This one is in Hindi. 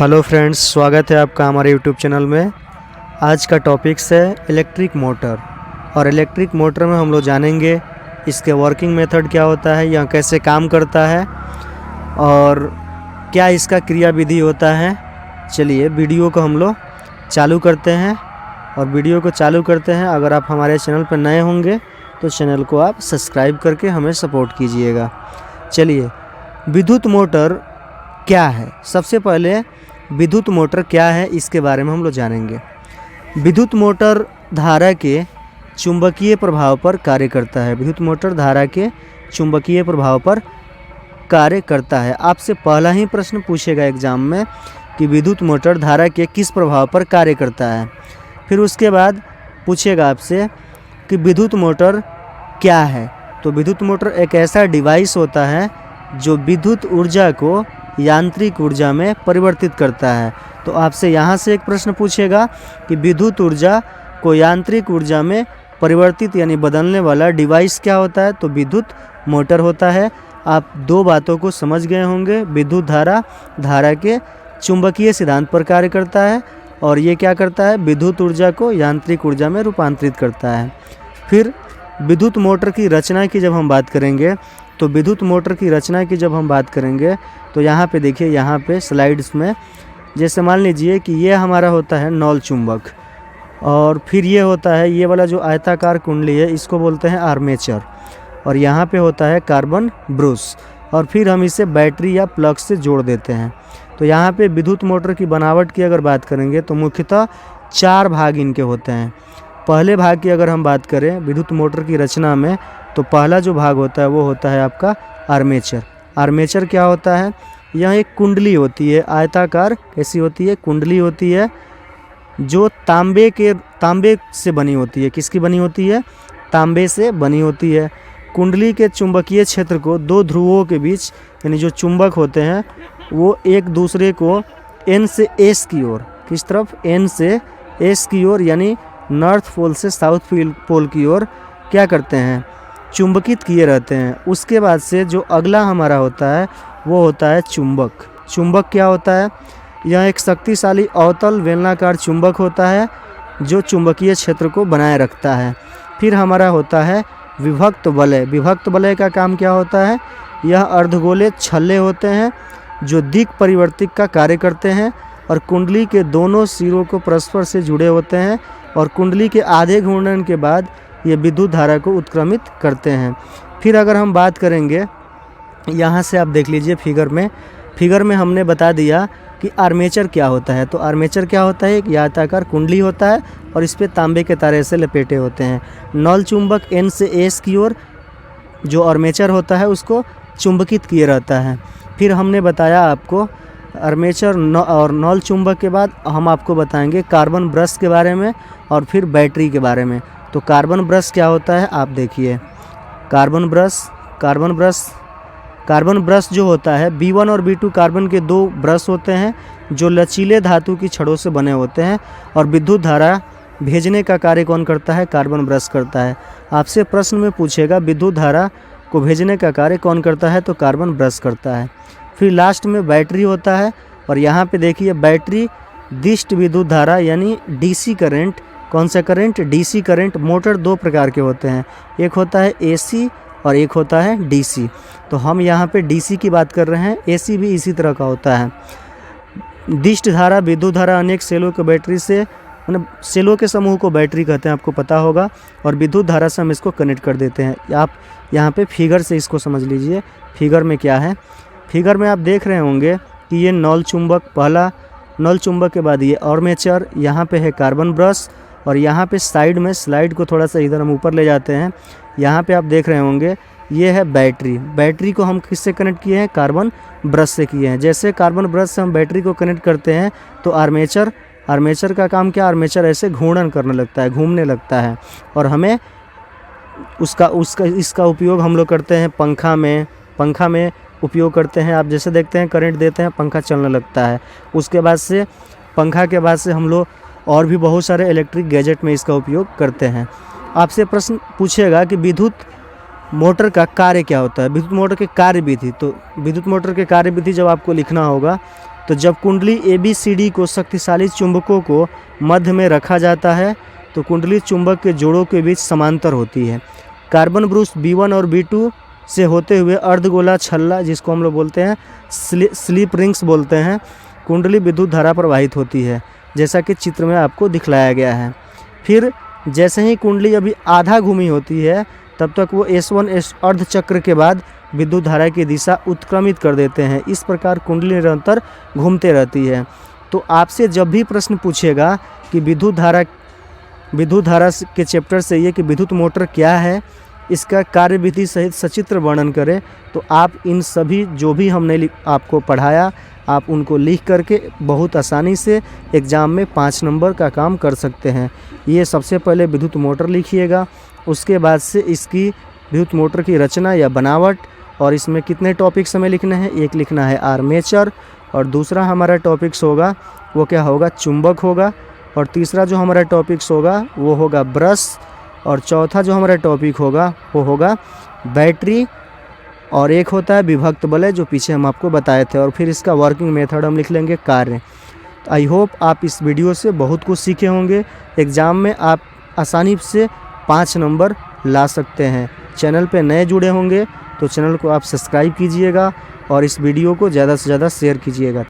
हेलो फ्रेंड्स, स्वागत है आपका हमारे यूट्यूब चैनल में। आज का टॉपिक्स है इलेक्ट्रिक मोटर। और इलेक्ट्रिक मोटर में हम लोग जानेंगे इसके वर्किंग मेथड क्या होता है, यह कैसे काम करता है और क्या इसका क्रिया विधि होता है। चलिए वीडियो को हम लोग चालू करते हैं। और वीडियो को चालू करते हैं, अगर आप हमारे चैनल पर नए होंगे तो चैनल को आप सब्सक्राइब करके हमें सपोर्ट कीजिएगा। चलिए, विद्युत मोटर क्या है। सबसे पहले विद्युत मोटर क्या है इसके बारे में हम लोग जानेंगे। विद्युत मोटर धारा के चुंबकीय प्रभाव पर कार्य करता है। विद्युत मोटर धारा के चुंबकीय प्रभाव पर कार्य करता है। आपसे पहला ही प्रश्न पूछेगा एग्जाम में कि विद्युत मोटर धारा के किस प्रभाव पर कार्य करता है। फिर उसके बाद पूछेगा आपसे कि विद्युत मोटर क्या है। तो विद्युत मोटर एक ऐसा डिवाइस होता है जो विद्युत ऊर्जा को यांत्रिक ऊर्जा में परिवर्तित करता है। तो आपसे यहाँ से एक प्रश्न पूछेगा कि विद्युत ऊर्जा को यांत्रिक ऊर्जा में परिवर्तित यानी बदलने वाला डिवाइस क्या होता है। तो विद्युत मोटर होता है। आप दो बातों को समझ गए होंगे। विद्युत धारा के चुंबकीय सिद्धांत पर कार्य करता है और ये क्या करता है, विद्युत ऊर्जा को यांत्रिक ऊर्जा में रूपांतरित करता है। फिर विद्युत मोटर की रचना की जब हम बात करेंगे तो विद्युत मोटर की रचना की जब हम बात करेंगे तो यहाँ पे देखिए, यहाँ पे स्लाइड्स में जैसे मान लीजिए कि ये हमारा होता है नॉल चुंबक, और फिर ये होता है ये वाला जो आयताकार कुंडली है इसको बोलते हैं आर्मेचर, और यहाँ पे होता है कार्बन ब्रश, और फिर हम इसे बैटरी या प्लग से जोड़ देते हैं। तो यहाँ पे विद्युत मोटर की बनावट की अगर बात करेंगे तो मुख्यतः 4 भाग इनके होते हैं। पहले भाग की अगर हम बात करें विद्युत मोटर की रचना में तो पहला जो भाग होता है वो होता है आपका आर्मेचर। आर्मेचर क्या होता है, यह एक कुंडली होती है, आयताकार कैसी होती है, कुंडली होती है जो तांबे से बनी होती है। किसकी बनी होती है, तांबे से बनी होती है। कुंडली के चुंबकीय क्षेत्र को दो ध्रुवों के बीच यानी जो चुंबक होते हैं वो एक दूसरे को एन से एस की ओर, किस तरफ, एन से एस की ओर यानी नॉर्थ पोल से साउथ पोल की ओर क्या करते हैं, चुंबकित किए रहते हैं। उसके बाद से जो अगला हमारा होता है वो होता है चुंबक। चुंबक क्या होता है, यह एक शक्तिशाली अवतल बेलनाकार चुंबक होता है जो चुंबकीय क्षेत्र को बनाए रखता है। फिर हमारा होता है विभक्त वलय। विभक्त वलय का काम क्या होता है, यह अर्धगोले छल्ले होते हैं जो दिक् परिवर्तक का कार्य करते हैं और कुंडली के दोनों सिरों को परस्पर से जुड़े होते हैं, और कुंडली के आधे घूर्णन के बाद ये विद्युत धारा को उत्क्रमित करते हैं। फिर अगर हम बात करेंगे, यहाँ से आप देख लीजिए फिगर में हमने बता दिया कि आर्मेचर क्या होता है। तो आर्मेचर क्या होता है, एक आयताकार कुंडली होता है और इस पे तांबे के तारे से लपेटे होते हैं। नॉल चुंबक एन से एस की ओर जो आर्मेचर होता है उसको चुंबकित किए रहता है। फिर हमने बताया आपको आर्मेचर और नॉल चुंबक के बाद हम आपको बताएंगे कार्बन ब्रश के बारे में और फिर बैटरी के बारे में। तो कार्बन ब्रश क्या होता है, आप देखिए कार्बन ब्रश जो होता है B1 और B2 कार्बन के 2 ब्रश होते हैं जो लचीले धातु की छड़ों से बने होते हैं, और विद्युत धारा भेजने का कार्य कौन करता है, कार्बन ब्रश करता है। आपसे प्रश्न में पूछेगा विद्युत धारा को भेजने का कार्य कौन करता है, तो कार्बन ब्रश करता है। फिर लास्ट में बैटरी होता है, और यहाँ पे देखिए बैटरी दिष्ट विद्युत धारा यानी DC करंट, कौन सा करंट, DC करंट। मोटर 2 प्रकार के होते हैं, एक होता है AC और एक होता है DC। तो हम यहाँ पे DC की बात कर रहे हैं, AC भी इसी तरह का होता है। दिष्ट धारा विद्युत धारा अनेक सेलों के बैटरी से, मतलब सेलों के समूह को बैटरी कहते हैं, आपको पता होगा, और विद्युत धारा से हम इसको कनेक्ट कर देते हैं। आप यहाँ पे फिगर से इसको समझ लीजिए, फिगर में क्या है। फिगर में आप देख रहे होंगे कि ये नॉल चुंबक, पहला नॉल चुंबक के बाद ये आर्मेचर, यहाँ पे है कार्बन ब्रश, और यहाँ पे साइड में, स्लाइड को थोड़ा सा इधर हम ऊपर ले जाते हैं, यहाँ पे आप देख रहे होंगे ये है बैटरी। बैटरी को हम किससे कनेक्ट किए हैं, कार्बन ब्रश से किए हैं। जैसे कार्बन ब्रश से हम बैटरी को कनेक्ट करते हैं तो आर्मेचर का काम क्या, आर्मेचर ऐसे घूर्णन करने लगता है, घूमने लगता है, और हमें इसका उपयोग हम लोग करते हैं पंखा में उपयोग करते हैं। आप जैसे देखते हैं करंट देते हैं, पंखा चलने लगता है। उसके बाद से पंखा के बाद से हम लोग और भी बहुत सारे इलेक्ट्रिक गैजेट में इसका उपयोग करते हैं। आपसे प्रश्न पूछेगा कि विद्युत मोटर का कार्य क्या होता है, विद्युत मोटर के कार्य विधि। तो विद्युत मोटर के कार्य विधि जब आपको लिखना होगा तो जब कुंडली ABCD को शक्तिशाली चुंबकों को मध्य में रखा जाता है तो कुंडली चुंबक के जोड़ों के बीच समांतर होती है। कार्बन ब्रूस B1 और B2 से होते हुए अर्धगोला छल्ला, जिसको हम लोग बोलते हैं स्लिप रिंग्स बोलते हैं, कुंडली विद्युत धारा प्रवाहित होती है, जैसा कि चित्र में आपको दिखलाया गया है। फिर जैसे ही कुंडली अभी आधा घूमी होती है तब तक वो S1 अर्ध चक्र के बाद विद्युत धारा की दिशा उत्क्रमित कर देते हैं। इस प्रकार कुंडली निरंतर घूमते रहती है। तो आपसे जब भी प्रश्न पूछेगा कि विद्युत धारा के चैप्टर से ये कि विद्युत मोटर क्या है, इसका कार्यविधि सहित सचित्र वर्णन करें, तो आप इन सभी जो भी हमने आपको पढ़ाया आप उनको लिख करके बहुत आसानी से एग्ज़ाम में 5 नंबर का काम कर सकते हैं। ये सबसे पहले विद्युत मोटर लिखिएगा, उसके बाद से इसकी विद्युत मोटर की रचना या बनावट और इसमें कितने टॉपिक्स हमें लिखने हैं। एक लिखना है आर्मेचर, और दूसरा हमारा टॉपिक्स होगा वो क्या होगा, चुंबक होगा, और तीसरा जो हमारा टॉपिक्स होगा वो होगा ब्रश, और चौथा जो हमारा टॉपिक होगा वो होगा बैटरी, और एक होता है विभक्त वलय जो पीछे हम आपको बताए थे, और फिर इसका वर्किंग मेथड हम लिख लेंगे कार्य। आई होप आप इस वीडियो से बहुत कुछ सीखे होंगे। एग्ज़ाम में आप आसानी से 5 नंबर ला सकते हैं। चैनल पे नए जुड़े होंगे तो चैनल को आप सब्सक्राइब कीजिएगा और इस वीडियो को ज़्यादा से ज़्यादा शेयर कीजिएगा।